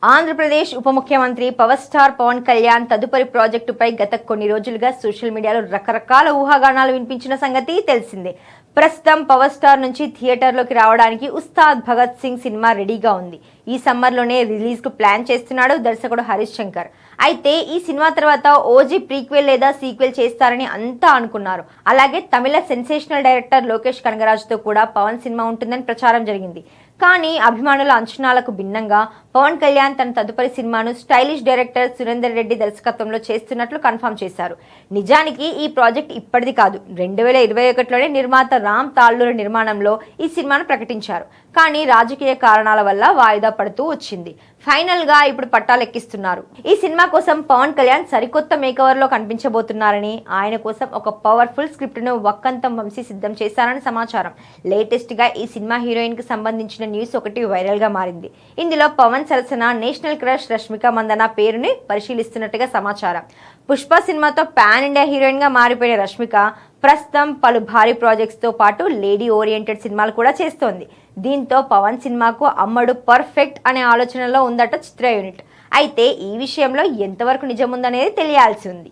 ఆంధ్రప్రదేశ్ ఉప ముఖ్యమంత్రి power star Pawan Kalyan తదుపరి ప్రాజెక్టుపై గత కొన్ని రోజులుగా సోషల్ మీడియాలో రకరకాల ఊహాగానాలు వినిపించిన సంగతి తెలిసిందే. ప్రస్తుతం పవర్ స్టార్ నుంచి థియేటర్లోకి రావడానికి ఉస్తాద్ భగత్ సింగ్ సినిమా రెడీగా ఉంది. ఈ సమ్మర్లోనే రిలీజ్ కు ప్లాన్ చేస్తున్నాడు దర్శకుడు హరీష్ శంకర్. అయితే ఈ సినిమా తర్వాత ఓజీ ప్రీక్వెల్ లేదా సీక్వెల్ చేస్తారని అంతా అనుకున్నారు. అలాగే తమిళ సెన్సేషనల్ డైరెక్టర్ లోకేష్ కనగరాజుతో కూడా పవన్ సినిమా ఉంటుందని ప్రచారం జరిగింది. కానీ అభిమానుల అంచనాలకు భిన్నంగా పవన్ కళ్యాణ్ తన తదుపరి సినిమాను స్టైలిష్ డైరెక్టర్ సురేందర్ రెడ్డి దర్శకత్వంలో చేస్తున్నట్లు కన్ఫర్మ్ చేశారు. నిజానికి ఈ ప్రాజెక్ట్ ఇప్పటిది కాదు. 2021లోనే నిర్మాత రామ్ తాళ్ళూరు నిర్మాణంలో ఈ సినిమాను ప్రకటించారు. కానీ రాజకీయ కారణాల వల్ల వాయిదా పడుతూ వచ్చింది. ఫైనల్ గా ఇప్పుడు పట్టాలెక్కిస్తున్నారు. ఈ సినిమా కోసం పవన్ కళ్యాణ్ సరికొత్త మేకవర్ లో కనిపించబోతున్నారని, ఆయన కోసం ఒక పవర్ఫుల్ స్క్రిప్ట్ ను వక్కంతం వంశీ సిద్ధం చేశారని సమాచారం. లేటెస్ట్ గా ఈ సినిమా హీరోయిన్ కి సంబంధించిన న్యూస్ ఒకటి వైరల్ గా మారింది. ఇందులో పవన్ సరసన నేషనల్ క్రష్ రష్మిక మందన పేరుని పరిశీలిస్తున్నట్టుగా సమాచారం. పుష్ప సినిమాతో పాన్ ఇండియా హీరోయిన్ గా మారిపోయిన రష్మిక ప్రస్తుతం పలు భారీ ప్రాజెక్ట్స్ తో పాటు లేడీ ఓరియంటెడ్ సినిమాలు కూడా చేస్తోంది. దీంతో పవన్ సినిమాకు అమ్మడు పర్ఫెక్ట్ అనే ఆలోచనలో ఉందట చిత్ర యూనిట్. అయితే ఈ విషయంలో ఎంతవరకు నిజముందనేది తెలియాల్సి ఉంది.